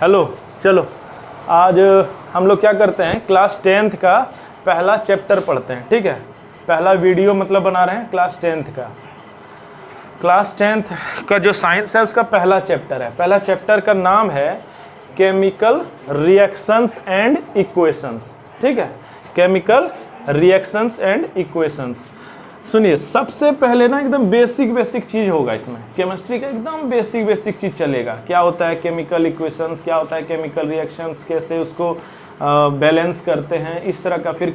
Hello, चलो आज हम लोग क्या करते हैं, क्लास 10th का पहला चैप्टर पढ़ते हैं। ठीक है, पहला वीडियो मतलब बना रहे हैं क्लास 10th का। क्लास 10th का जो साइंस है उसका पहला चैप्टर है। पहला चैप्टर का नाम है केमिकल रिएक्शंस एंड इक्वेशंस। ठीक है, केमिकल रिएक्शंस एंड इक्वेशंस। सुनिए, सबसे पहले ना एकदम बेसिक चीज़ होगा इसमें, केमिस्ट्री का एकदम बेसिक चीज़ चलेगा। क्या होता है केमिकल इक्वेशंस, क्या होता है केमिकल रिएक्शंस, कैसे उसको बैलेंस करते हैं, इस तरह का। फिर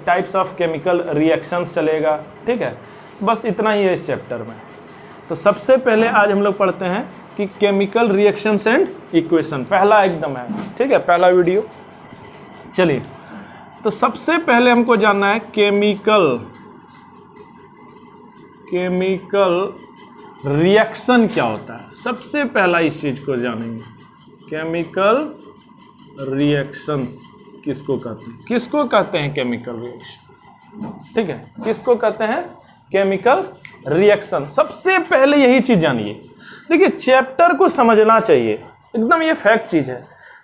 टाइप्स ऑफ केमिकल रिएक्शंस चलेगा। ठीक है, बस इतना ही है इस चैप्टर में। तो सबसे पहले आज हम लोग पढ़ते हैं कि केमिकल रिएक्शंस एंड इक्वेशन, पहला एकदम है। ठीक है, पहला वीडियो। चलिए, तो सबसे पहले हमको जानना है केमिकल रिएक्शन क्या होता है। सबसे पहला इस चीज को जानेंगे, केमिकल रिएक्शंस किसको कहते हैं, किसको कहते हैं केमिकल रिएक्शन। ठीक है, किसको कहते हैं केमिकल रिएक्शन। सबसे पहले यही चीज जानिए। देखिए, चैप्टर को समझना चाहिए, एकदम ये फैक्ट चीज है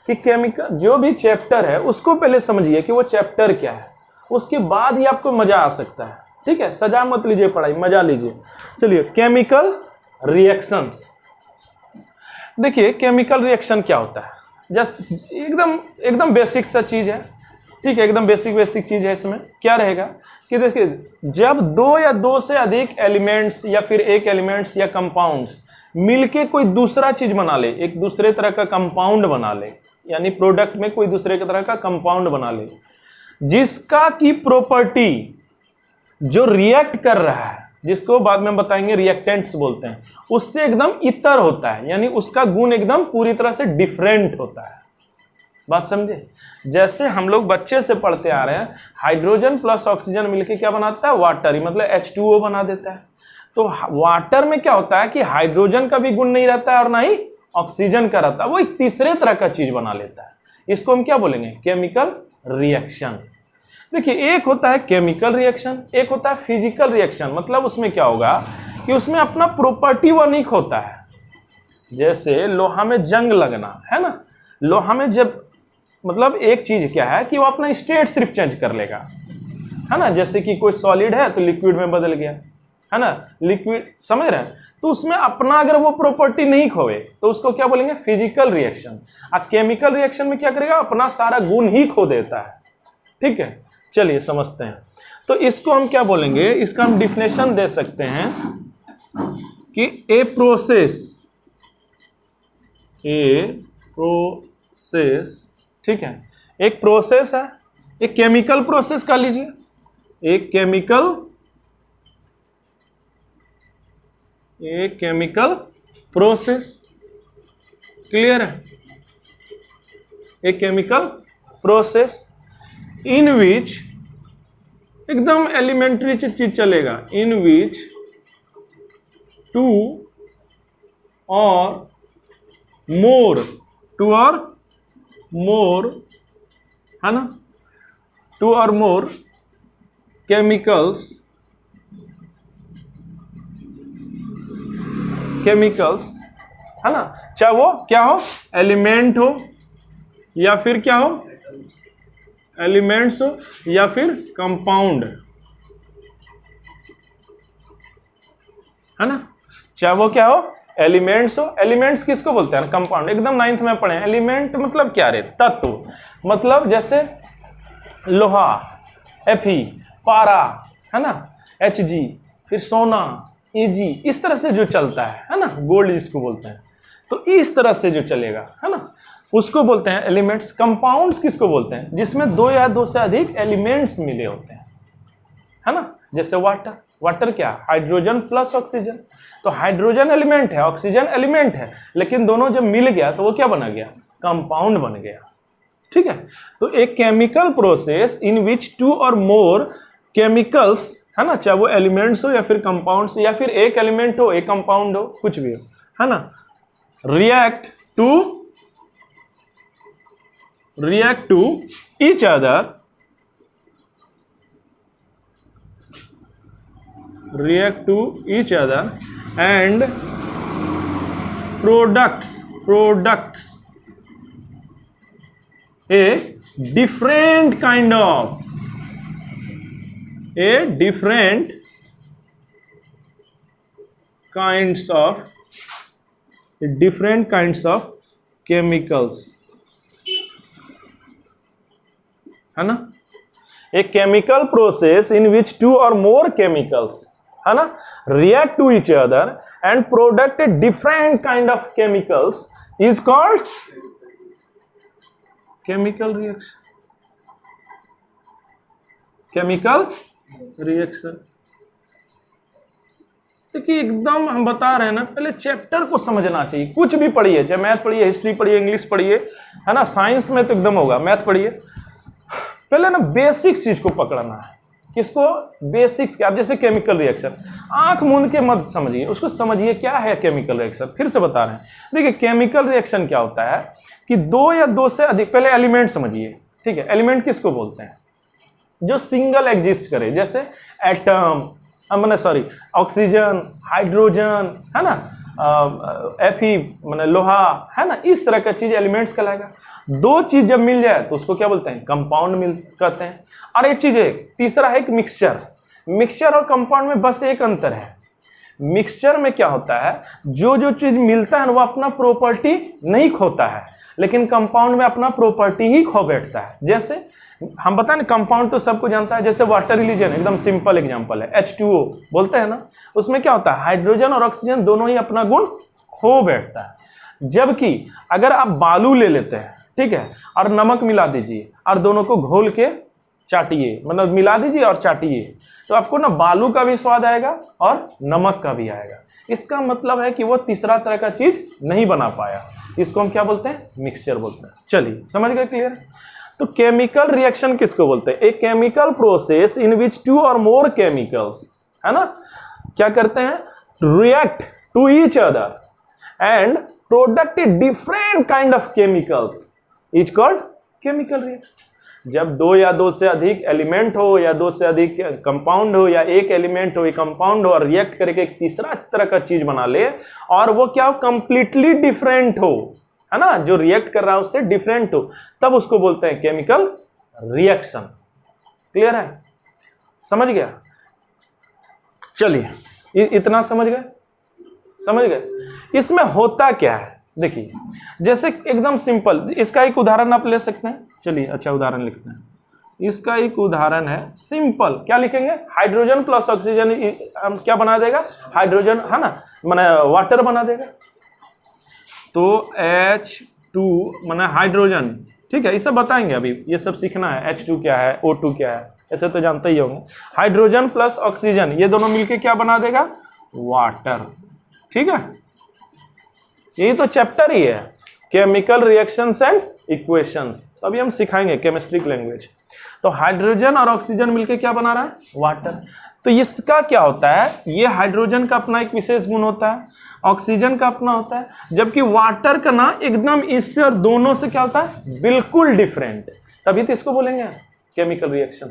कि केमिकल जो भी चैप्टर है उसको पहले समझिए कि वो चैप्टर क्या है, उसके बाद ही आपको मजा आ सकता है। ठीक है, सजा मत लीजिए पढ़ाई, मजा लीजिए। चलिए, केमिकल रिएक्शंस। देखिए, केमिकल रिएक्शन क्या होता है, जस्ट एकदम बेसिक सा चीज है। ठीक है, एकदम बेसिक चीज है। इसमें क्या रहेगा कि देखिए, जब दो या दो से अधिक एलिमेंट्स या फिर एक एलिमेंट्स या कंपाउंड्स मिलके कोई दूसरा चीज बना ले, एक दूसरे तरह का कंपाउंड बना ले, यानी प्रोडक्ट में कोई दूसरे तरह का कंपाउंड बना ले, जिसका की प्रॉपर्टी जो रिएक्ट कर रहा है, जिसको बाद में हम बताएंगे रिएक्टेंट्स बोलते हैं, उससे एकदम इतर होता है, यानी उसका गुण एकदम पूरी तरह से डिफरेंट होता है। बात समझे? जैसे हम लोग बच्चे से पढ़ते आ रहे हैं, हाइड्रोजन प्लस ऑक्सीजन मिलके क्या बनाता है, वाटर, मतलब H2O बना देता है। तो वाटर में क्या होता है कि हाइड्रोजन का भी गुण नहीं रहता है और ना ही ऑक्सीजन का रहता है, वो एक तीसरे तरह का चीज बना लेता है। इसको हम क्या बोलेंगे, केमिकल रिएक्शन। देखिए, एक होता है केमिकल रिएक्शन, एक होता है फिजिकल रिएक्शन। मतलब उसमें क्या होगा कि उसमें अपना प्रॉपर्टी यूनिक होता है। जैसे लोहा में जंग लगना है ना, लोहा में जब मतलब एक चीज क्या है कि वो अपना स्टेट सिर्फ चेंज कर लेगा, है ना। जैसे कि कोई सॉलिड है तो लिक्विड में बदल गया, है ना, लिक्विड, समझ रहे हैं। तो उसमें अपना अगर वो प्रॉपर्टी नहीं खोए तो उसको क्या बोलेंगे, फिजिकल रिएक्शन। और केमिकल रिएक्शन में क्या करेगा, अपना सारा गुण ही खो देता है। ठीक है, चलिए समझते हैं। तो इसको हम क्या बोलेंगे, इसका हम डिफिनेशन दे सकते हैं कि ए प्रोसेस, ठीक है, एक प्रोसेस है, एक केमिकल प्रोसेस का लीजिए, एक केमिकल प्रोसेस, क्लियर है, एक केमिकल प्रोसेस इन विच, एकदम एलिमेंट्री चीज चलेगा, इन विच टू और मोर, है ना, टू और मोर केमिकल्स, है ना, चाहे वो क्या हो, एलिमेंट हो या फिर क्या हो, एलिमेंट्स हो या फिर कंपाउंड, है ना, चाहे वो क्या हो, एलिमेंट्स हो। एलिमेंट्स किसको बोलते हैं, कंपाउंड। एकदम 9th में पढ़े, एलिमेंट मतलब क्या रे, तत्व। मतलब जैसे लोहा, Fe, पारा, है ना, Hg, फिर सोना, Ag, इस तरह से जो चलता है ना, गोल्ड जिसको बोलते हैं, तो इस तरह से जो चलेगा, है ना, उसको बोलते हैं एलिमेंट्स। कंपाउंड्स किसको बोलते हैं, जिसमें दो या दो से अधिक एलिमेंट्स मिले होते हैं, है ना। जैसे वाटर क्या, हाइड्रोजन प्लस ऑक्सीजन। तो हाइड्रोजन एलिमेंट है, ऑक्सीजन एलिमेंट है, लेकिन दोनों जब मिल गया तो वो क्या बना गया, कंपाउंड बन गया। ठीक है, तो एक chemical process in which two or more chemicals, है ना, चाहे वो एलिमेंट्स हो या फिर कंपाउंड्स, या फिर एक एलिमेंट हो एक कंपाउंड हो, कुछ भी हो, है ना, react to each other, and products a different kind of different kinds of chemicals, है ना। A chemical process in which two or more chemicals, है ना, react to each other and product a different kind of chemicals is called chemical reaction। देखिए एकदम हम बता रहे हैं ना, पहले चैप्टर को समझना चाहिए। कुछ भी पढ़िए, चाहे मैथ पढ़िए, हिस्ट्री पढ़िए, इंग्लिश पढ़िए, है ना, साइंस में तो एकदम होगा, मैथ पढ़िए, पहले ना बेसिक्स चीज को पकड़ना है। किसको? बेसिक्स के। आप जैसे केमिकल रिएक्शन, आंख मूंद के मत समझिए, उसको समझिए क्या है केमिकल रिएक्शन। फिर से बता रहे हैं, देखिए केमिकल रिएक्शन क्या होता है कि दो या दो से अधिक, पहले एलिमेंट समझिए, ठीक है। एलिमेंट किसको बोलते हैं? जो सिंगल एग्जिस्ट करे, जैसे एटम, सॉरी ऑक्सीजन, हाइड्रोजन, है ना, Fe माने लोहा, है ना, इस तरह का चीज एलिमेंट्स कहलाएगा। दो चीज जब मिल जाए तो उसको क्या बोलते हैं? कंपाउंड कहते हैं। और एक चीज है, तीसरा है मिक्सचर। मिक्सचर और कंपाउंड में बस एक अंतर है, मिक्सचर में क्या होता है, जो जो चीज मिलता है वो अपना प्रॉपर्टी नहीं खोता है, लेकिन कंपाउंड में अपना प्रॉपर्टी ही खो बैठता है। जैसे हम बताएं ना, कंपाउंड तो सबको जानता है, जैसे वाटर रिलीजन एकदम सिंपल एग्जांपल है, H2O बोलते हैं ना, उसमें क्या होता है, हाइड्रोजन और ऑक्सीजन दोनों ही अपना गुण खो बैठता है। जबकि अगर आप बालू ले लेते हैं, ठीक है, और नमक मिला दीजिए और दोनों को घोल के चाटिए, मतलब मिला दीजिए और चाटिए, तो आपको ना बालू का भी स्वाद आएगा और नमक का भी आएगा। इसका मतलब है कि वो तीसरा तरह का चीज नहीं बना पाया। इसको हम क्या बोलते हैं? मिक्सचर बोलते हैं। चलिए समझ गए, क्लियर? तो केमिकल रिएक्शन किसको बोलते हैं? A chemical process in which two or more chemicals, है ना, क्या करते हैं? React to each other and product a different kind of chemicals is called chemical reaction. जब दो या दो से अधिक एलिमेंट हो, या दो से अधिक कंपाउंड हो, या एक एलिमेंट हो, एक कंपाउंड हो, और रिएक्ट करके एक तीसरा तरह का चीज बना ले, और वो क्या कंप्लीटली डिफरेंट हो, है ना, जो रिएक्ट कर रहा है उससे डिफरेंट हो, तब उसको बोलते हैं केमिकल रिएक्शन। क्लियर है? समझ गया? चलिए इतना समझ गए? समझ गए? इसमें होता क्या है? देखिए जैसे एकदम सिंपल, इसका एक उदाहरण आप ले सकते हैं। चलिए अच्छा उदाहरण लिखते हैं। इसका एक उदाहरण है सिंपल, क्या लिखेंगे? हाइड्रोजन प्लस ऑक्सीजन हम क्या बना देगा? हाइड्रोजन, है ना, माने वाटर बना देगा। तो H2 माने हाइड्रोजन, ठीक है, इसे बताएंगे अभी, ये सब सीखना है। H2 क्या है, O2 क्या है, ऐसे तो जानते ही होंगे। हाइड्रोजन प्लस ऑक्सीजन, ये दोनों मिलके क्या बना देगा? वाटर। ठीक है, यही तो चैप्टर ही है, केमिकल रिएक्शंस एंड इक्वेशंस। तो अभी हम सिखाएंगे केमिस्ट्री की लैंग्वेज। तो हाइड्रोजन और ऑक्सीजन मिलके क्या बना रहा है? वाटर। तो इसका क्या होता है, ये हाइड्रोजन का अपना एक विशेष गुण होता है, ऑक्सीजन का अपना होता है, जबकि वाटर का ना एकदम इससे और दोनों से क्या होता है? बिल्कुल डिफरेंट। तभी तो इसको बोलेंगे केमिकल रिएक्शन।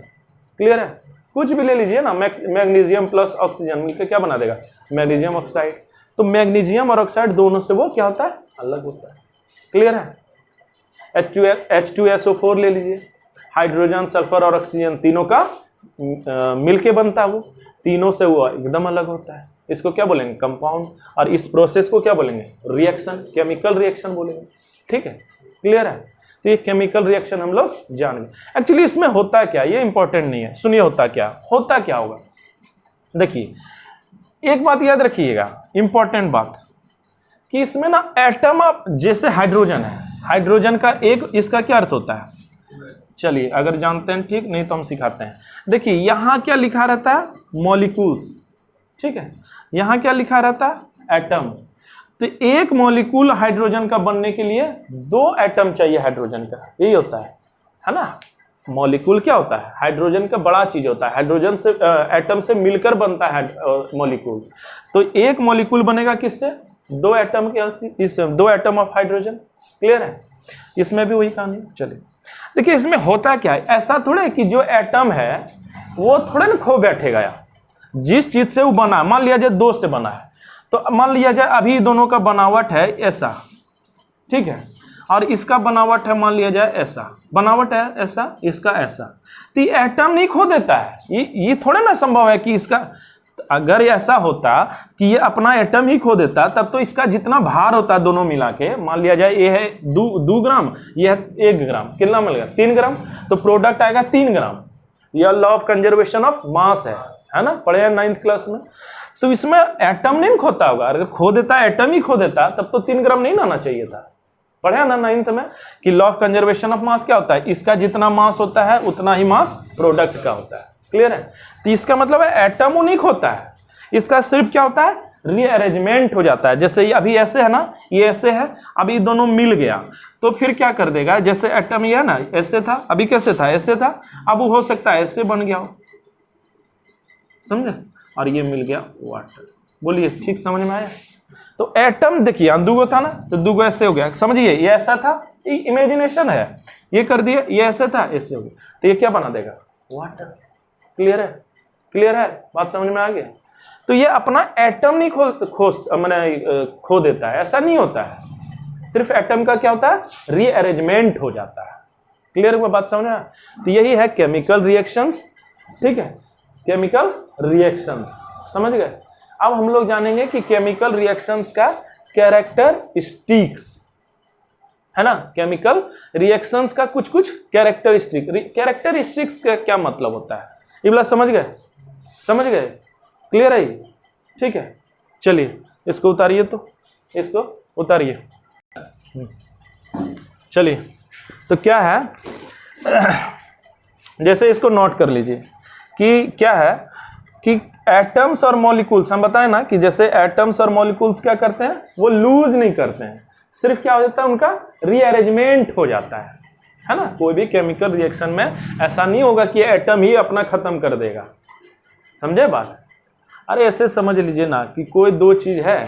क्लियर है? कुछ भी ले लीजिए ना, मैग्नीशियम प्लस ऑक्सीजन मिलकर क्या बना देगा? Magnesium oxide. तो मैग्नीशियम और ऑक्साइड दोनों से वो क्या होता है? अलग होता है। क्लियर है? H2SO4 ले लीजिए, हाइड्रोजन, सल्फर और ऑक्सीजन तीनों का मिलके बनता है, वो तीनों से वो एकदम अलग होता है। इसको क्या बोलेंगे? कंपाउंड। और इस प्रोसेस को क्या बोलेंगे? रिएक्शन, केमिकल रिएक्शन बोलेंगे। ठीक है, क्लियर है? तो ये केमिकल रिएक्शन हम लोग जान गए। एक्चुअली इसमें होता क्या, ये इंपॉर्टेंट नहीं है, सुनिए होता क्या होगा। देखिए एक बात याद रखिएगा, इंपॉर्टेंट बात, कि इसमें ना एटम, जैसे हाइड्रोजन है, हाइड्रोजन का एक, इसका क्या अर्थ होता है? चलिए अगर जानते हैं ठीक, नहीं तो हम सिखाते हैं। देखिए यहाँ क्या लिखा रहता है? मॉलिक्यूल्स। ठीक है, यहाँ क्या लिखा रहता है? एटम। तो एक मॉलिक्यूल हाइड्रोजन का बनने के लिए दो एटम चाहिए हाइड्रोजन का, यही होता है ना। मॉलिक्यूल क्या होता है? हाइड्रोजन का बड़ा चीज होता है, हाइड्रोजन से एटम से मिलकर बनता है मॉलिक्यूल। तो एक मॉलिक्यूल बनेगा किससे? दो एटम के, इस दो एटम ऑफ हाइड्रोजन। क्लियर है? इसमें भी वही कहानी। चलिए देखिए इसमें होता क्या है, ऐसा थोड़े कि जो एटम है वो थोड़े ना खो बैठेगा यार। जिस चीज से वो बना, मान लिया जाए दो से बना है, तो मान लिया जाए अभी दोनों का बनावट है ऐसा, ठीक है, और इसका बनावट है मान लिया जाए ऐसा, बनावट है ऐसा, इसका ऐसा, तो ये एटम नहीं खो देता है। ये थोड़े ना संभव है कि इसका, अगर ऐसा होता कि ये अपना एटम ही खो देता तब तो इसका जितना भार होता दोनों मिला के, मान लिया जाए ये है 2 ग्राम, ये है 1 ग्राम, कितना मिलेगा 3 ग्राम, तो प्रोडक्ट आएगा 3 ग्राम। यह law of conservation of mass है ना, पढ़े हैं 9th क्लास में। तो इसमें एटम नहीं खोता होगा, अगर खो देता एटम ही खो देता तब तो 3 ग्राम नहीं लाना चाहिए था। पढ़े ना 9th में कि law of conservation of mass क्या होता है, इसका जितना मास होता है उतना ही मास प्रोडक्ट का होता है। क्लियर है? तो इसका मतलब है एटम यूनिक होता है, इसका सिर्फ क्या होता है, रीअरेंजमेंट हो जाता है। जैसे ये अभी ऐसे है ना, ये ऐसे है, अभी दोनों मिल गया तो फिर क्या कर देगा, जैसे एटम ये है ना ऐसे था, अभी कैसे था, ऐसे था, अब हो सकता है ऐसे बन गया हो, समझे, और ये मिल गया वाटर। बोलिए ठीक समझ में आया? तो एटम देखिए यहाँ 2 था ना, तो 2 ऐसे हो गया, समझिए ये ऐसा था, ये इमेजिनेशन है, ये कर दिया, ये ऐसे था, ऐसे हो गया, तो ये क्या बना देगा, वाटर। क्लियर है? क्लियर है? बात समझ में आ गया? तो ये अपना एटम नहीं खो देता है, ऐसा नहीं होता है, सिर्फ एटम का क्या होता है, रीअरेंजमेंट हो जाता है। क्लियर हुआ? बात समझ में? तो यही है केमिकल रिएक्शंस। ठीक है, केमिकल रिएक्शंस समझ गए। अब हम लोग जानेंगे कि केमिकल रिएक्शंस का कैरेक्टरिस्टिक्स है ना, केमिकल रिएक्शंस का कुछ कैरेक्टरिस्टिक्स का क्या मतलब होता है, ये वाला समझ गए? समझ गए? क्लियर है? ठीक है, चलिए इसको उतारिए, तो इसको उतारिए। चलिए, तो क्या है, जैसे इसको नोट कर लीजिए कि क्या है कि एटम्स और मॉलिक्यूल्स, हम बताएं ना कि जैसे एटम्स और मॉलिक्यूल्स क्या करते हैं, वो लूज नहीं करते हैं, सिर्फ क्या हो जाता है, उनका रीअरेंजमेंट हो जाता है ना। कोई भी केमिकल रिएक्शन में ऐसा नहीं होगा कि एटम ही अपना खत्म कर देगा, समझे बात? अरे ऐसे समझ लीजिए ना कि कोई 2 चीज है,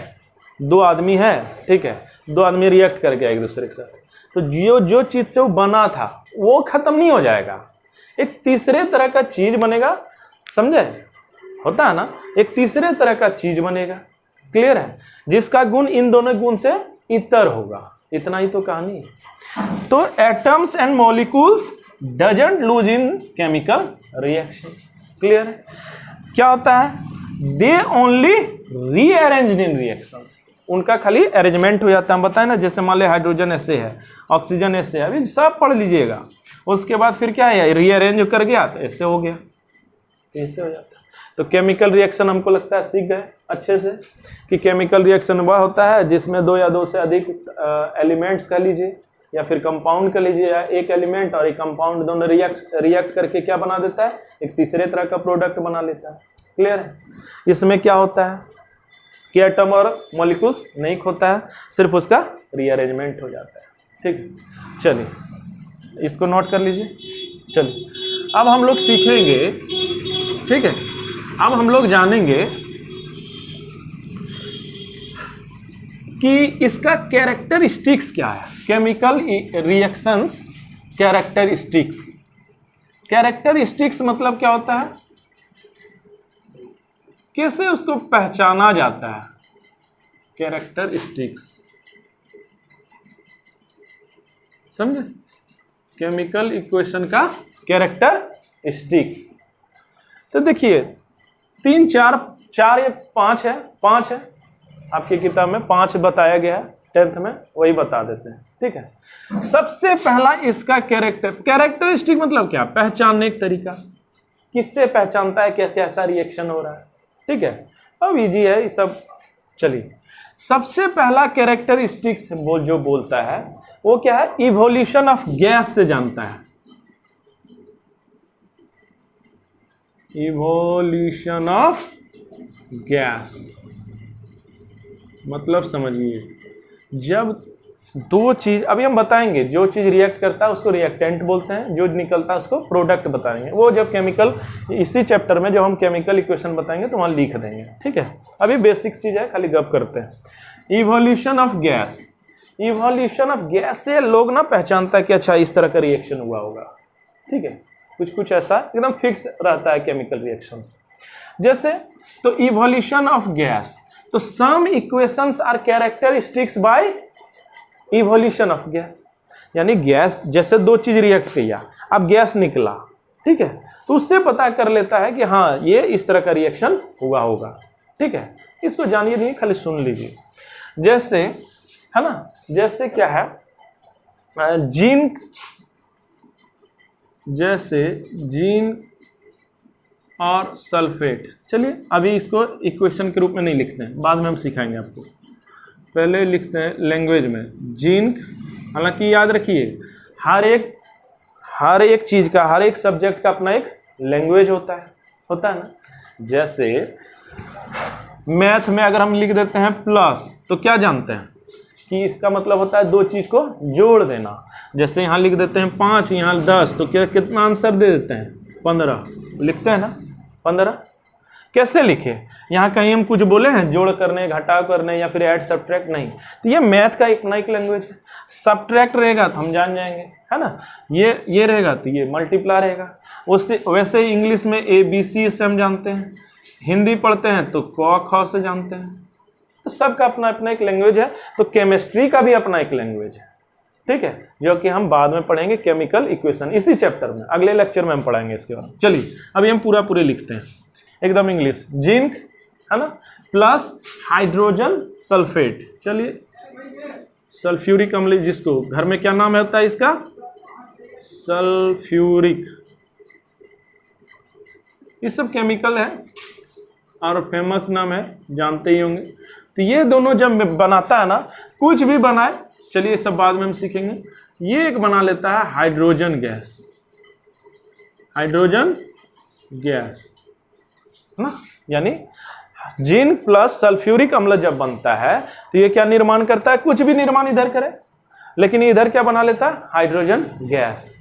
2 आदमी है, ठीक है, 2 आदमी रिएक्ट कर गया एक दूसरे के साथ, तो जो चीज से वो बना था वो खत्म नहीं हो जाएगा, एक तीसरे तरह का चीज बनेगा, समझे? होता है ना, एक तीसरे तरह का चीज बनेगा। क्लियर है? जिसका गुण इन दोनों गुण से इतर होगा, इतना ही तो कहानी है। तो atoms and molecules doesn't lose in chemical reaction. Clear है? क्या होता है, they only rearranged in reactions, उनका खाली अरेंजमेंट हो जाता है। हम बताएं ना, जैसे मान लो हाइड्रोजन ऐसे है, ऑक्सीजन ऐसे है, अभी सब पढ़ लीजिएगा, उसके बाद फिर क्या है, रीअरेंज कर गया तो ऐसे हो गया, ऐसे हो जाता है। तो केमिकल रिएक्शन हमको लगता है सीख गए अच्छे से कि केमिकल रिएक्शन वह होता है जिसमें 2 या 2 से अधिक एलिमेंट्स कह लीजिए या फिर कंपाउंड कह लीजिए, या एक एलिमेंट और एक कंपाउंड दोनों रिएक्ट करके क्या बना देता है, एक तीसरे तरह का प्रोडक्ट बना लेता है। क्लियर है? इसमें क्या होता है कि एटम और मॉलिक्यूल्स नहीं खोता है, सिर्फ उसका रीअरेंजमेंट हो जाता है। ठीक है, चलिए इसको नोट कर लीजिए। चलिए अब हम लोग सीखेंगे, ठीक है, अब हम लोग जानेंगे कि इसका कैरेक्टरिस्टिक्स क्या है, केमिकल रिएक्शंस कैरेक्टरिस्टिक्स। कैरेक्टरिस्टिक्स मतलब क्या होता है, कैसे उसको पहचाना जाता है, कैरेक्टरिस्टिक्स, समझे? केमिकल इक्वेशन का कैरेक्टरिस्टिक्स। तो देखिए 3 4 या 5 है, 5 है आपकी किताब में, 5 बताया गया है 10th में, वही बता देते हैं। ठीक है, सबसे पहला इसका कैरेक्टरिस्टिक मतलब क्या, पहचानने का तरीका, किससे पहचानता है कि कैसा रिएक्शन हो रहा है। ठीक है, अब इजी है ये सब। चलिए सबसे पहला कैरेक्टरिस्टिक्स जो बोलता है वो क्या है, इवोल्यूशन ऑफ गैस से जानता है। इवोल्यूशन ऑफ गैस मतलब समझिए, जब 2 चीज, अभी हम बताएंगे, जो चीज रिएक्ट करता है उसको रिएक्टेंट बोलते हैं, जो निकलता है उसको प्रोडक्ट बताएंगे, वो जब केमिकल, इसी चैप्टर में जब हम केमिकल इक्वेशन बताएंगे तो वहाँ लिख देंगे। ठीक है, अभी बेसिक चीज है, खाली गप करते हैं। Evolution of gas, evolution of gas से लोग ना पहचानता है कि अच्छा इस तरह का रिएक्शन हुआ होगा। ठीक है, कुछ ऐसा एकदम फिक्स रहता है केमिकल रिएक्शंस। जैसे तो इवोल्यूशन ऑफ गैस, तो some equations are characteristics by evolution of gas. यानी गैस, जैसे दो चीज रिएक्ट किया, अब गैस निकला, ठीक है, तो उससे पता कर लेता है कि हाँ ये इस तरह का रिएक्शन हुआ होगा, ठीक है। इसको जानिए नहीं, खाली सुन लीजिए। जैसे है ना, जैसे क्या है, जिंक, जैसे जिंक और सल्फेट। चलिए अभी इसको इक्वेशन के रूप में नहीं लिखते हैं, बाद में हम सिखाएंगे आपको। पहले लिखते हैं लैंग्वेज में जिंक। हालांकि याद रखिए हर एक चीज का, हर एक सब्जेक्ट का अपना एक लैंग्वेज होता है ना। जैसे मैथ में अगर हम लिख देते हैं प्लस, तो क्या जानते हैं कि इसका मतलब होता है दो चीज को जोड़ देना। जैसे यहाँ लिख देते हैं 5, यहाँ 10, तो क्या कितना आंसर दे देते हैं? 15 लिखते हैं ना, 15। कैसे लिखे? यहाँ कहीं हम कुछ बोले हैं जोड़ करने, घटाव करने, या फिर ऐड सब्ट्रैक्ट? नहीं। तो ये मैथ का एक नई लैंग्वेज है। सब्ट्रैक्ट रहेगा तो हम जान जाएंगे, है ना, ये रहेगा तो ये मल्टीप्लाई रहेगा। उससे वैसे ही इंग्लिश में ABC से हम जानते हैं, हिंदी पढ़ते हैं तो क ख से जानते हैं। तो सबका अपना अपना एक लैंग्वेज है। तो केमिस्ट्री का भी अपना एक लैंग्वेज है, ठीक है, जो कि हम बाद में पढ़ेंगे, केमिकल इक्वेशन, इसी चैप्टर में, अगले लेक्चर में हम पढ़ाएंगे इसके बाद। चलिए अभी हम पूरे लिखते हैं एकदम इंग्लिश। जिंक, है ना, प्लस हाइड्रोजन सल्फेट। चलिए सल्फ्यूरिक अम्ल, जिसको घर में क्या नाम होता है इसका? सल्फ्यूरिक। ये सब केमिकल है और फेमस नाम है, जानते ही होंगे। तो ये दोनों जब बनाता है ना, कुछ भी बनाए, चलिए सब बाद में हम सीखेंगे। ये एक बना लेता है हाइड्रोजन गैस, हाइड्रोजन गैस, है ना। यानी जिंक प्लस सल्फ्यूरिक अम्ल जब बनता है तो ये क्या निर्माण करता है? कुछ भी निर्माण इधर करे, लेकिन इधर क्या बना लेता है? Hydrogen gas.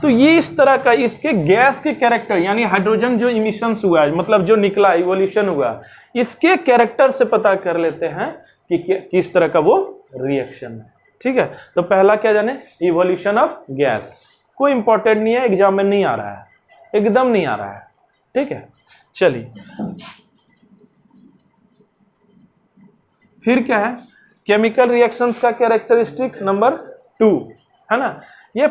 तो ये इस तरह का इसके गैस के कैरेक्टर, यानी हाइड्रोजन जो इमिशंस हुआ है, मतलब जो निकला, इवोल्यूशन हुआ, इसके कैरेक्टर से पता कर लेते हैं कि किस तरह का वो रिएक्शन है, ठीक है। तो पहला क्या जाने? Evolution of gas. कोई इंपॉर्टेंट नहीं है, एग्जाम में नहीं आ रहा है, एकदम नहीं आ रहा है, ठीक है। चलिए फिर क्या है? केमिकल रिएक्शंस का कैरेक्टरिस्टिक्स नंबर 2, है ना। ये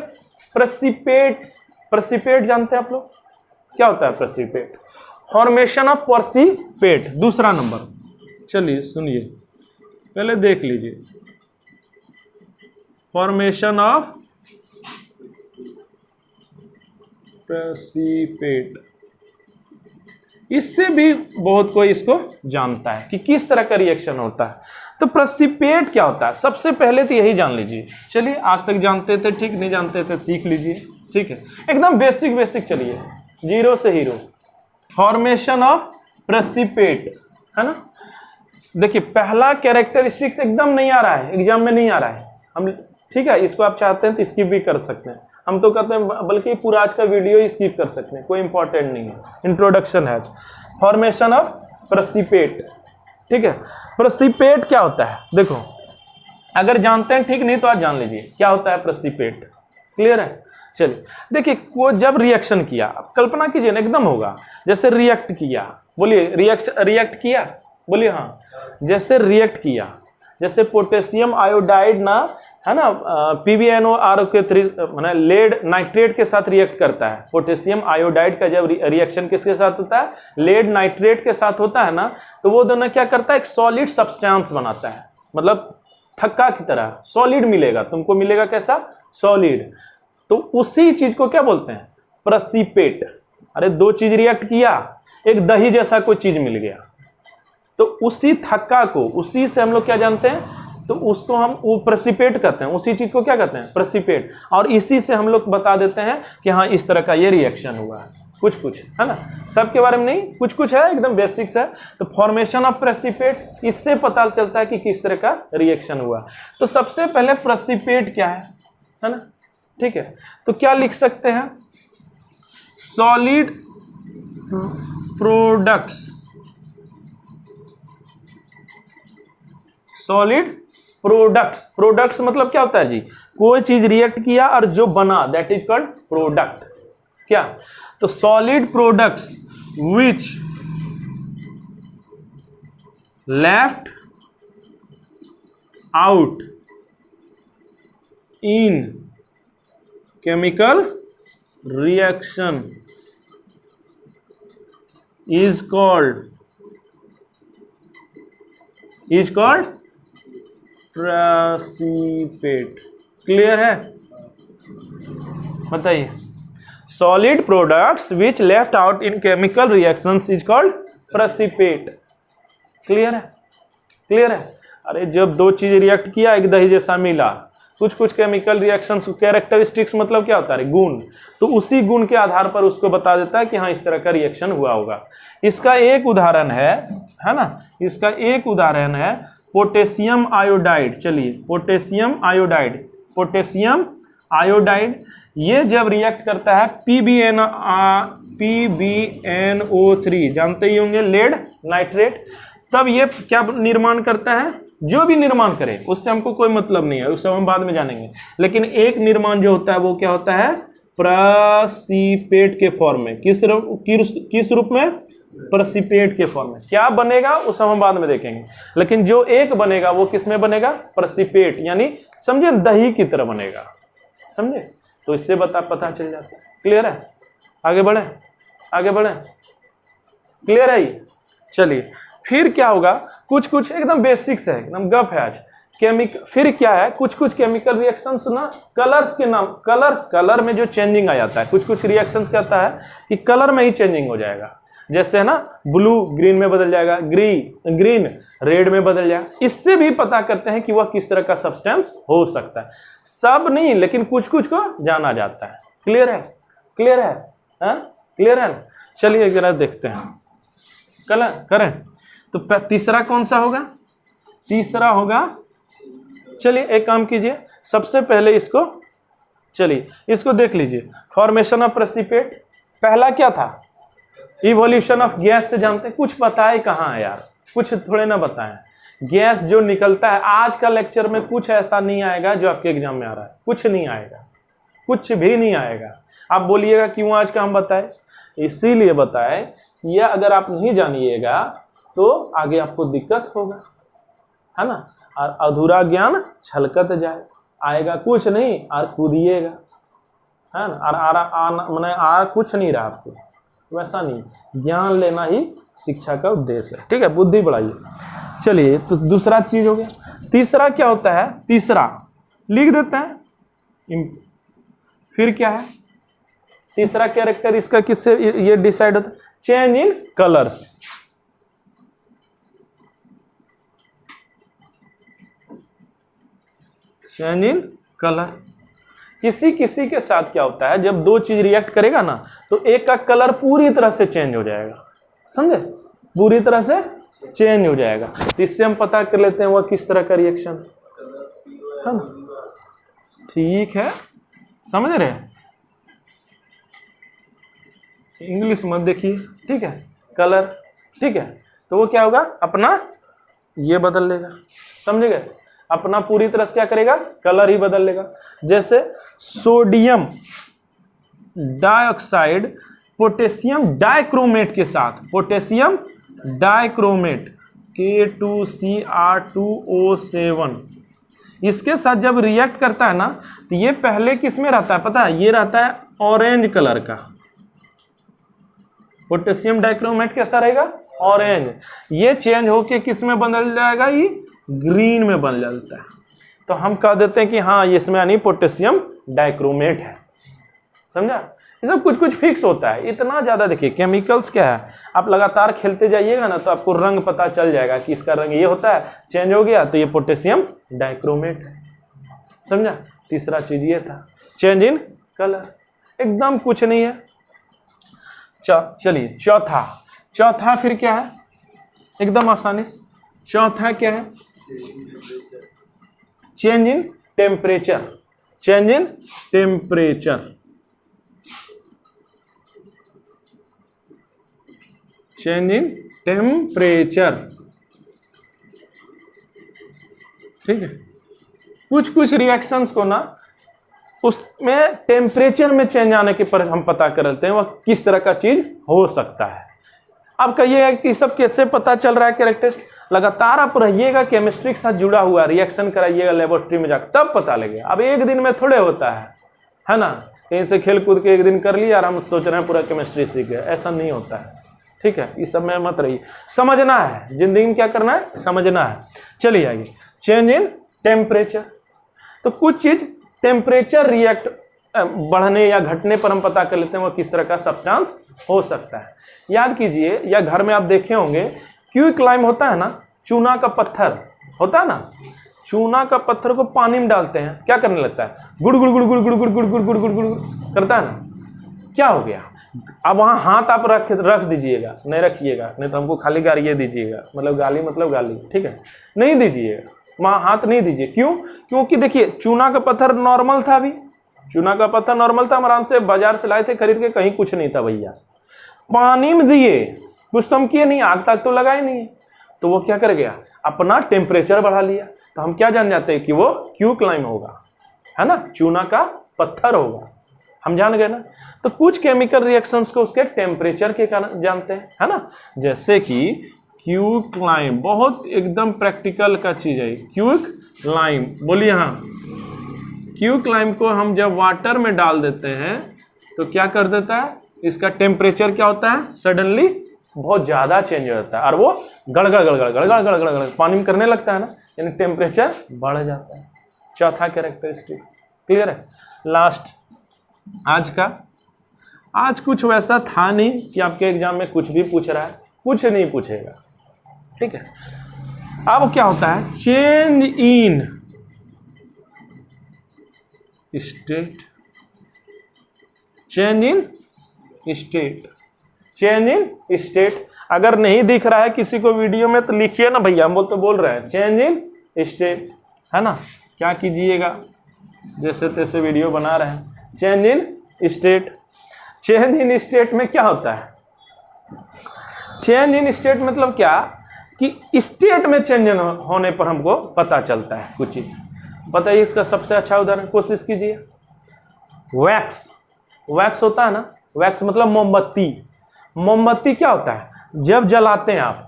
प्रेसिपिटेट जानते हैं आप लोग? क्या होता है प्रेसिपिटेट? फॉर्मेशन ऑफ प्रेसिपिटेट, दूसरा नंबर। चलिए सुनिए, पहले देख लीजिए। फॉर्मेशन ऑफ प्रेसिपिटेट, इससे भी बहुत कोई इसको जानता है कि किस तरह का रिएक्शन होता है। तो प्रेसिपिटेट क्या होता है? सबसे पहले तो यही जान लीजिए। चलिए आज तक जानते थे, ठीक, नहीं जानते थे सीख लीजिए, ठीक है, एकदम बेसिक। चलिए जीरो से हीरो। फॉर्मेशन ऑफ प्रेसिपिटेट, है ना। देखिए पहला कैरेक्टरिस्टिक्स एकदम नहीं आ रहा है, एग्जाम में नहीं आ रहा है, हम, ठीक है, इसको आप चाहते हैं तो स्किप भी कर सकते हैं, हम तो कहते हैं बल्कि पूरा आज का वीडियो ही स्किप कर सकते हैं, कोई इंपॉर्टेंट नहीं है, इंट्रोडक्शन है। फॉर्मेशन ऑफ प्रेसिपिटेट, ठीक है। प्रेसिपिटेट क्या होता है? देखो अगर जानते हैं ठीक, नहीं तो आज जान लीजिए क्या होता है प्रेसिपिटेट। क्लियर है? चलिए देखिए, को जब रिएक्शन किया, कल्पना कीजिए ना, एकदम होगा जैसे रिएक्ट किया, बोलिए रिएक्ट किया, बोलिए हाँ, जैसे रिएक्ट किया, जैसे पोटेशियम आयोडाइड ना, है ना, PbNO के माने लेड नाइट्रेट के साथ रिएक्ट करता है। पोटेशियम आयोडाइड का जब रिएक्शन किसके साथ होता है? लेड नाइट्रेट के साथ होता है ना, तो वो दोनों क्या करता है? एक सॉलिड सब्सटेंस बनाता है, मतलब थक्का की तरह सॉलिड मिलेगा तुमको, मिलेगा कैसा? सॉलिड। तो उसी चीज को क्या बोलते हैं? प्रेसिपिटेट। अरे दो चीज रिएक्ट किया, एक दही जैसा कोई चीज मिल गया, तो उसी थक्का को, उसी से हम लोग क्या जानते हैं? तो उसको हम वो प्रेसिपिटेट कहते हैं, उसी चीज को क्या कहते हैं? प्रेसिपिटेट। और इसी से हम लोग बता देते हैं कि हाँ इस तरह का ये रिएक्शन हुआ है, कुछ है ना, सबके बारे में नहीं, कुछ है, एकदम बेसिक्स है। तो फॉर्मेशन ऑफ प्रेसिपिटेट, इससे पता चलता है कि किस तरह का रिएक्शन हुआ। तो सबसे पहले प्रेसिपिटेट क्या है ना, ठीक है। तो क्या लिख सकते हैं? सॉलिड प्रोडक्ट्स, सॉलिड प्रोडक्ट्स मतलब क्या होता है जी? कोई चीज रिएक्ट किया और जो बना, दैट इज कॉल्ड प्रोडक्ट। क्या? तो solid products which left out in chemical reaction is called precipitate. Clear है? बताइए। Solid products which left out in chemical reactions is called precipitate. Clear है? क्लियर है? अरे जब दो चीज रिएक्ट किया, एक दही जैसा मिला, कुछ कुछ केमिकल रिएक्शंस कैरेक्टरिस्टिक्स मतलब क्या होता है? गुण। तो उसी गुण के आधार पर उसको बता देता है कि हाँ इस तरह का रिएक्शन हुआ होगा। इसका एक उदाहरण है ना, इसका एक उदाहरण है पोटेशियम आयोडाइड। चलिए, पोटेशियम आयोडाइड ये जब रिएक्ट करता है PbNO3, जानते ही होंगे, लेड नाइट्रेट, तब ये क्या निर्माण करता है? जो भी निर्माण करे उससे हमको कोई मतलब नहीं है, उससे हम बाद में जानेंगे। लेकिन एक निर्माण जो होता है वो क्या होता है? प्रेसिपिटेट के फॉर्म में। किस रूप में? प्रेसिपिटेट के फॉर्म में। क्या बनेगा उस हम बाद में देखेंगे, लेकिन जो एक बनेगा वो किस में बनेगा? प्रेसिपिटेट, यानी समझे दही की तरह बनेगा। समझे? तो इससे पता चल जाता है। क्लियर है? आगे बढ़े, आगे बढ़े। क्लियर है ये? चलिए, फिर क्या होगा? कुछ कुछ एकदम बेसिक्स है, एकदम गप है आज। फिर क्या है? कुछ कुछ केमिकल रिएक्शंस ना कलर्स के नाम, कलर में जो चेंजिंग आ जाता है, कुछ कुछ रिएक्शंस कहता है कि कलर में ही चेंजिंग हो जाएगा। जैसे है ना, ब्लू ग्रीन में बदल जाएगा, ग्रीन रेड में बदल जाएगा। इससे भी पता करते हैं कि वह किस तरह का सब्सटेंस हो सकता है। सब नहीं, लेकिन कुछ कुछ को जाना जाता है। क्लियर है? क्लियर है? क्लियर है? चलिए जरा देखते हैं, कलर करें। तो तीसरा कौन सा होगा? तीसरा होगा, चलिए एक काम कीजिए, सबसे पहले इसको देख लीजिए। फॉर्मेशन ऑफ प्रेसिपिटेट, पहला क्या था? इवोल्यूशन ऑफ गैस से जानते हैं। कुछ बताए कहाँ है यार, कुछ थोड़े ना बताएं। गैस जो निकलता है, आज का लेक्चर में कुछ ऐसा नहीं आएगा जो आपके एग्जाम में आ रहा है, कुछ नहीं आएगा, कुछ भी नहीं आएगा। आप बोलिएगा क्यों आज का हम बताए? इसीलिए बताए, यह अगर आप नहीं जानिएगा तो आगे आपको दिक्कत होगा, है ना। और अधूरा ज्ञान छलकत जाए, आएगा कुछ नहीं और कूदिएगा, है ना। और कुछ नहीं रहा आपको, वैसा नहीं। ज्ञान लेना ही शिक्षा का उद्देश्य है, ठीक है। बुद्धि बढ़ाइए। चलिए, तो दूसरा चीज हो गया। तीसरा क्या होता है? तीसरा लिख देते हैं। फिर क्या है तीसरा कैरेक्टर? इसका किससे ये डिसाइड होता है? Change in colours. Change in colour. किसी किसी के साथ क्या होता है, जब दो चीज रिएक्ट करेगा ना, तो एक का कलर पूरी तरह से चेंज हो जाएगा, समझे? पूरी तरह से चेंज हो जाएगा। तो इससे हम पता कर लेते हैं वह किस तरह का रिएक्शन है ना। ठीक है, समझ रहे हैं? इंग्लिश मत देखिए, ठीक है। कलर, ठीक है। तो वो क्या होगा? अपना ये बदल लेगा, समझे गए? अपना पूरी तरह से क्या करेगा? कलर ही बदल लेगा। जैसे सोडियम डाइऑक्साइड पोटेशियम डाइक्रोमेट के साथ, पोटेशियम डाइक्रोमेट K2Cr2O7, इसके साथ जब रिएक्ट करता है ना, तो ये पहले किस में रहता है पता है? ये रहता है ऑरेंज कलर का। पोटेशियम डाइक्रोमेट कैसा रहेगा? ऑरेंज। ये चेंज होके किस में बदल जाएगा? ये ग्रीन में बन जाता है। तो हम कह देते हैं कि हाँ ये इसमें यानी पोटेशियम डाइक्रोमेट है, समझा? ये सब कुछ कुछ फिक्स होता है। इतना ज्यादा देखिए, केमिकल्स क्या है, आप लगातार खेलते जाइएगा ना तो आपको रंग पता चल जाएगा कि इसका रंग ये होता है, चेंज हो गया तो ये पोटेशियम डाइक्रोमेट है, समझा? तीसरा चीज ये था, चेंज इन कलर। एकदम कुछ नहीं है। चलिए चौथा फिर क्या है? एकदम आसानी से, चौथा क्या है? Change in temperature. Change in temperature, change in temperature, ठीक है। कुछ कुछ रिएक्शंस को ना उसमें टेम्परेचर में चेंज आने के पर हम पता कर लेते हैं वह किस तरह का चीज हो सकता है। अब कहिएगा कि सब कैसे पता चल रहा है कैरेक्टरिस्टिक? लगातार आप रहिएगा, केमिस्ट्री के साथ जुड़ा हुआ, रिएक्शन कराइएगा लेबोरेटरी में जाकर, तब पता लगेगा। अब एक दिन में थोड़े होता है ना। कहीं से खेल कूद के एक दिन कर लिया और हम सोच रहे हैं पूरा केमिस्ट्री सीख गए, ऐसा नहीं होता है। ठीक है, इस सब में मत रहिए, समझना है जिंदगी में क्या करना है, समझना है। चलिए आइए, चेंज इन टेम्परेचर। तो कुछ चीज टेम्परेचर रिएक्ट बढ़ने या घटने पर हम पता कर लेते हैं वो किस तरह का सब्सटेंस हो सकता है। याद कीजिए, या घर में आप देखे होंगे क्विकलाइम होता है ना, चूना का पत्थर होता है ना, चूना का पत्थर को पानी में डालते हैं, क्या करने लगता है, गुड़ गुड़ गुड़ गुड़ गुड़ गुड़ गुड़ गुड़ गुड़ गुड़ गुड़ करता है ना। क्या हो गया, अब वहां हाथ आप रख दीजिएगा, नहीं रखिएगा, नहीं तो हमको खाली गाली दीजिएगा, मतलब गाली मतलब गाली, ठीक है, नहीं दीजिएगा, वहां हाथ नहीं दीजिए। क्यों? क्योंकि देखिए चूना का पत्थर नॉर्मल था, अभी चूना का पत्थर नॉर्मल था, हम आराम से बाजार से लाए थे खरीद के, कहीं कुछ नहीं था भैया, पानी में दिए, कुछ तो हम किए नहीं, आग तक तो लगाए नहीं, तो वो क्या कर गया, अपना टेम्परेचर बढ़ा लिया। तो हम क्या जान जाते हैं कि वो क्विकलाइम होगा, है ना, चूना का पत्थर होगा, हम जान गए ना। तो कुछ केमिकल रिएक्शंस को उसके टेम्परेचर के कारण जानते हैं, है ना, जैसे कि क्विकलाइम, बहुत एकदम प्रैक्टिकल का चीज है क्विकलाइम, बोलिए हाँ। क्विकलाइम को हम जब वाटर में डाल देते हैं तो क्या कर देता है, इसका टेम्परेचर क्या होता है, सडनली बहुत ज्यादा चेंज हो जाता है और वो गड़गड़ गड़गड़ गड़गड़ गड़गड़ गड़गड़ पानी में करने लगता है ना, यानी टेम्परेचर बढ़ जाता है। चौथा कैरेक्टरिस्टिक्स क्लियर है। लास्ट आज का, आज कुछ वैसा था नहीं कि आपके एग्जाम में कुछ भी पूछ रहा है, कुछ नहीं पूछेगा, ठीक है। अब क्या होता है, change in state, change in state, change in state. अगर नहीं दिख रहा है किसी को वीडियो में तो लिखिए ना भैया, हम बोल रहे हैं चेंज इन स्टेट, है ना, क्या कीजिएगा, जैसे तैसे वीडियो बना रहे हैं, change in state. Change in state में क्या होता है, चेंज इन स्टेट मतलब क्या, कि स्टेट में चेंज होने पर हमको पता चलता है कुछ चीज। बताइए इसका सबसे अच्छा उदाहरण, कोशिश कीजिए, वैक्स, वैक्स होता है ना, वैक्स मतलब मोमबत्ती। मोमबत्ती क्या होता है, जब जलाते हैं आप,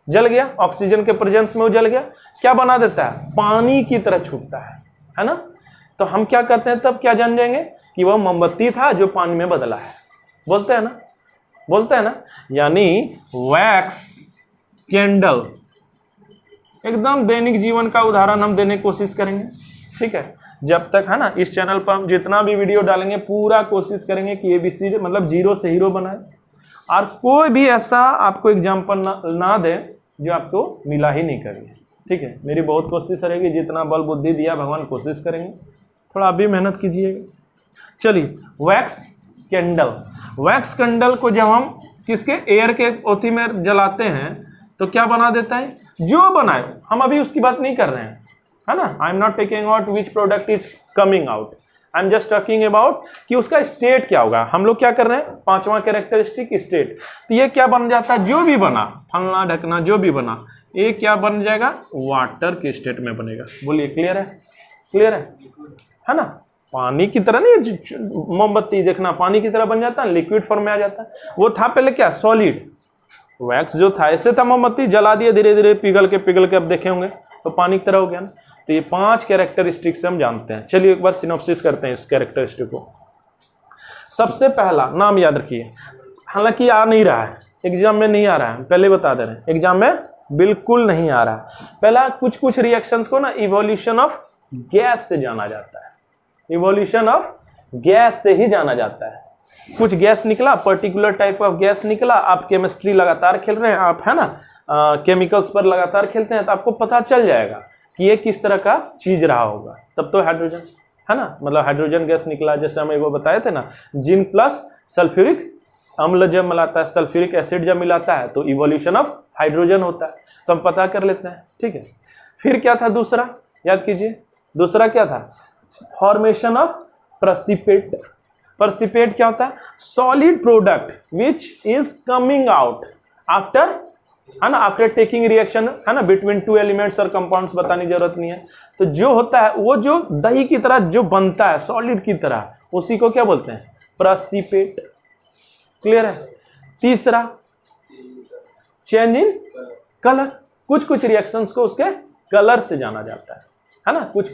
जल गया, ऑक्सीजन के प्रेजेंस में वो जल गया, क्या बना देता है, पानी की तरह छूटता है ना। तो हम क्या करते हैं, तब क्या जान जाएंगे कि वह मोमबत्ती था जो पानी में बदला है, बोलते हैं ना, बोलते हैं ना। यानी वैक्स कैंडल, एकदम दैनिक जीवन का उदाहरण हम देने की कोशिश करेंगे, ठीक है। जब तक, है ना, इस चैनल पर हम जितना भी वीडियो डालेंगे पूरा कोशिश करेंगे कि ABC मतलब जीरो से हीरो बनाए, और कोई भी ऐसा आपको एग्जाम्पल ना दे जो आपको मिला ही नहीं करिए, ठीक है। मेरी बहुत कोशिश रहेगी, जितना बल बुद्धि दिया भगवान कोशिश करेंगे, थोड़ा आप भी मेहनत कीजिएगा। चलिए, वैक्स कैंडल, वैक्स कैंडल को जब हम किसके, एयर के ओथी में जलाते हैं तो क्या बना देता है, जो बनाए, हम अभी उसकी बात नहीं कर रहे हैं, है ना। I am not taking out which product is coming out, I am just talking about कि उसका स्टेट क्या होगा। हम लोग क्या कर रहे हैं, पांचवा कैरेक्टरिस्टिक स्टेट। तो ये क्या बन जाता है, जो भी बना, फलना ढकना जो भी बना, ये क्या बन जाएगा, वाटर के स्टेट में बनेगा। बोलिए क्लियर है, क्लियर है ना। पानी की तरह नहीं, मोमबत्ती देखना पानी की तरह बन जाता है, लिक्विड फॉर्म में आ जाता है। वो था पहले क्या, सॉलिड, वैक्स जो था ऐसे था, मोमबत्ती जला दिए, धीरे धीरे पिघल के अब देखे होंगे तो पानी की तरह हो गया ना। तो ये 5 कैरेक्टरिस्टिक से हम जानते हैं। चलिए एक बार सिनॉप्सिस करते हैं इस कैरेक्टरिस्टिक को। सबसे पहला नाम याद रखिए, हालांकि आ नहीं रहा है एग्जाम में, नहीं आ रहा है, पहले बता दे रहे हैं, एग्जाम में बिल्कुल नहीं आ रहा है। पहला कुछ रिएक्शंस को ना इवोल्यूशन ऑफ गैस से जाना जाता है, इवोल्यूशन ऑफ गैस से ही जाना जाता है। कुछ गैस निकला, पर्टिकुलर टाइप ऑफ गैस निकला, आप केमिस्ट्री लगातार खेल रहे हैं आप, है ना, केमिकल्स पर लगातार खेलते हैं तो आपको पता चल जाएगा कि ये किस तरह का चीज रहा होगा। तब तो हाइड्रोजन, है ना, मतलब हाइड्रोजन गैस निकला, जैसे हम एक बार बताए थे ना, जिन प्लस सल्फ्यूरिक अम्ल जब मिलाता है, सल्फ्यूरिक एसिड जब मिलाता है तो इवोल्यूशन ऑफ हाइड्रोजन होता है, तो हम पता कर लेते हैं, ठीक है। फिर क्या था दूसरा, याद कीजिए, दूसरा क्या था, फॉर्मेशन ऑफ प्रेसिपिटेट। प्रेसिपिटेट क्या होता है, solid product which is coming out after, है ना, आफ्टर टेकिंग रिएक्शन, है ना, बिटवीन 2 एलिमेंट्स और कंपाउंड्स, बताने की जरूरत नहीं है। तो जो होता है वो जो दही की तरह जो बनता है सॉलिड की तरह, उसी को क्या बोलते हैं, प्रेसिपिटेट। क्लियर है। तीसरा, चेंज इन कलर, कुछ रिएक्शंस को उसके कलर से जाना जाता है ना, कुछ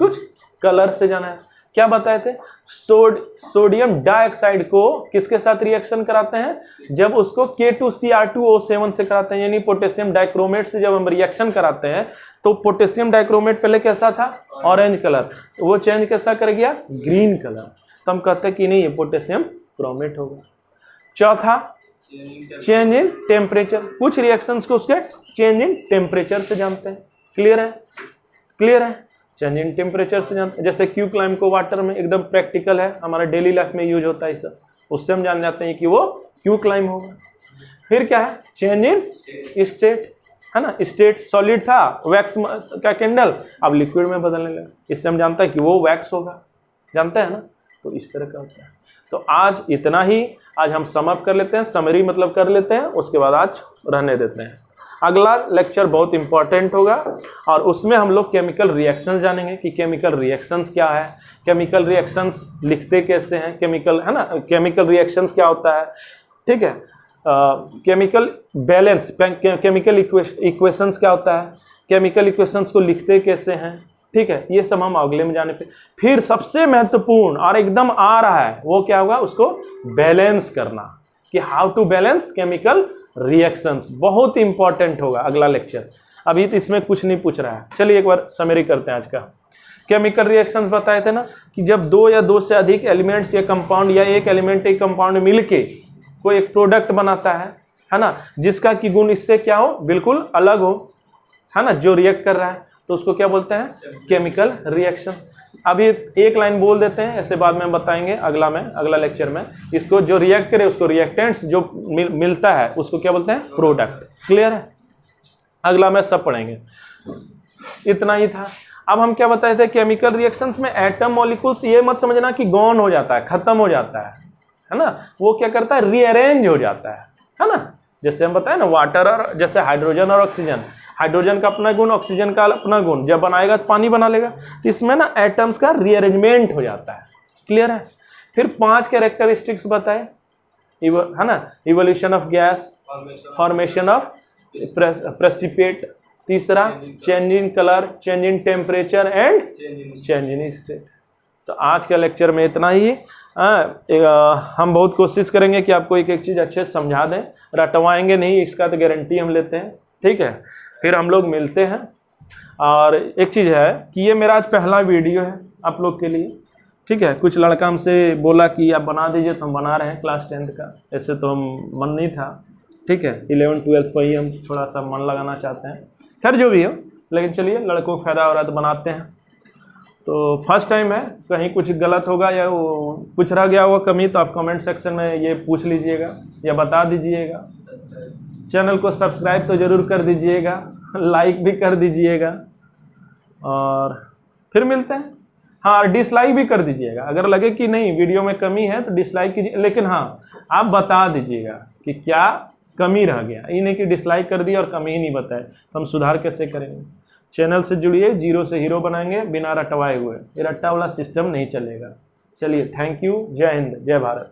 कलर से जाना है। क्या बताए थे? सोडियम डाइऑक्साइड को किसके साथ रिएक्शन कराते हैं? जब उसको K2Cr2O7 से कराते हैं, यानी पोटेशियम डाइक्रोमेट से जब हम रिएक्शन कराते हैं तो पोटेशियम डाइक्रोमेट पहले कैसा था? ऑरेंज कलर, वो चेंज कैसा कर गया? Green colour. तो हम कहते हैं कि नहीं, ये पोटेशियम क्रोमेट होगा। चौथा, चेंज इन टेम्परेचर। कुछ रिएक्शंस को उसके चेंज इन टेम्परेचर से जानते हैं। क्लियर है? क्लियर है? चेंज इन टेम्परेचर से जानते हैं। जैसे क्यूक्लाइम को वाटर में एकदम प्रैक्टिकल है, हमारा डेली लाइफ में यूज होता है सब, उससे हम जान जाते हैं कि वो क्यूक्लाइम होगा। फिर क्या है? चेंज इन स्टेट, है ना? स्टेट सॉलिड था, वैक्स का कैंडल, अब लिक्विड में बदलने लगा, इससे हम जानते हैं कि वो वैक्स होगा। जानते हैं ना? तो इस तरह का होता है। तो आज इतना ही, आज हम सम अप कर लेते हैं, समरी मतलब कर लेते हैं, उसके बाद आज रहने देते हैं। अगला लेक्चर बहुत इंपॉर्टेंट होगा और उसमें हम लोग केमिकल रिएक्शंस जानेंगे कि केमिकल रिएक्शंस क्या है, केमिकल रिएक्शंस लिखते कैसे हैं, केमिकल, है ना, केमिकल रिएक्शंस क्या होता है, ठीक है, केमिकल बैलेंस, केमिकल इक्वेशंस क्या होता है, केमिकल इक्वेशंस को लिखते कैसे हैं, ठीक है, ये सब हम अगले में जाने पे। फिर सबसे महत्वपूर्ण और एकदम आ रहा है वो क्या होगा? उसको बैलेंस करना, कि how to balance chemical reactions, बहुत इंपॉर्टेंट होगा अगला लेक्चर। अभी तो इसमें कुछ नहीं पूछ रहा है। चलिए एक बार समरी करते हैं आज का। केमिकल रिएक्शंस बताए थे ना कि जब दो या दो से अधिक एलिमेंट्स या कंपाउंड या एक एलिमेंट एक कंपाउंड मिलके कोई एक प्रोडक्ट बनाता है ना, जिसका कि गुण इससे क्या हो? बिल्कुल अलग हो, है ना, जो रिएक्ट कर रहा है, तो उसको क्या बोलते हैं? Chemical reaction. अभी एक लाइन बोल देते हैं, ऐसे बाद में बताएंगे अगला लेक्चर में। इसको जो रिएक्ट करे उसको रिएक्टेंट्स जो मिलता है उसको क्या बोलते हैं? प्रोडक्ट। क्लियर है? अगला में सब पढ़ेंगे। इतना ही था। अब हम क्या बताए थे? केमिकल रिएक्शंस में एटम मॉलिक्यूल्स, ये मत समझना कि गॉन हो जाता है, खत्म हो जाता है ना, वो क्या करता है? रीअरेंज हो जाता है ना। जैसे हम बताए ना, वाटर और जैसे हाइड्रोजन और ऑक्सीजन, हाइड्रोजन का अपना गुण, ऑक्सीजन का अपना गुण, जब बनाएगा तो पानी बना लेगा, तो इसमें ना एटम्स का रीअरेंजमेंट हो जाता है। क्लियर है? फिर 5 कैरेक्टरिस्टिक्स बताए, है ना, evolution of gas, formation of precipitate, तीसरा change in colour, change in temperature and change in state. तो आज के लेक्चर में इतना ही। हम बहुत कोशिश करेंगे कि आपको एक एक चीज़ अच्छे से समझा दें, रटवाएंगे नहीं, इसका तो गारंटी हम लेते हैं, ठीक है। फिर हम लोग मिलते हैं। और एक चीज़ है कि ये मेरा आज पहला वीडियो है आप लोग के लिए, ठीक है। कुछ लड़का हमसे बोला कि आप बना दीजिए, तो हम बना रहे हैं क्लास 10th का। ऐसे तो हम मन नहीं था, ठीक है, 11th 12th पर ही हम थोड़ा सा मन लगाना चाहते हैं। खैर जो भी हो, लेकिन चलिए, लड़कों को फ़ायदा हो रहा है तो बनाते हैं। तो फर्स्ट टाइम है, कहीं कुछ गलत होगा या वो कुछ रह गया होगा कमी, तो आप कमेंट सेक्शन में ये पूछ लीजिएगा या बता दीजिएगा। चैनल को सब्सक्राइब तो ज़रूर कर दीजिएगा, लाइक भी कर दीजिएगा, और फिर मिलते हैं। हाँ, डिसलाइक भी कर दीजिएगा, अगर लगे कि नहीं वीडियो में कमी है तो डिसलाइक कीजिए, लेकिन हाँ आप बता दीजिएगा कि क्या कमी रह गया। ये नहीं कि डिसलाइक कर दिया और कमी ही नहीं बताए, तो हम सुधार कैसे करेंगे। चैनल से जुड़िए, जीरो से हीरो बनाएंगे बिना रटवाए हुए, ये रट्टा वाला सिस्टम नहीं चलेगा। चलिए, थैंक यू, जय हिंद, जय भारत।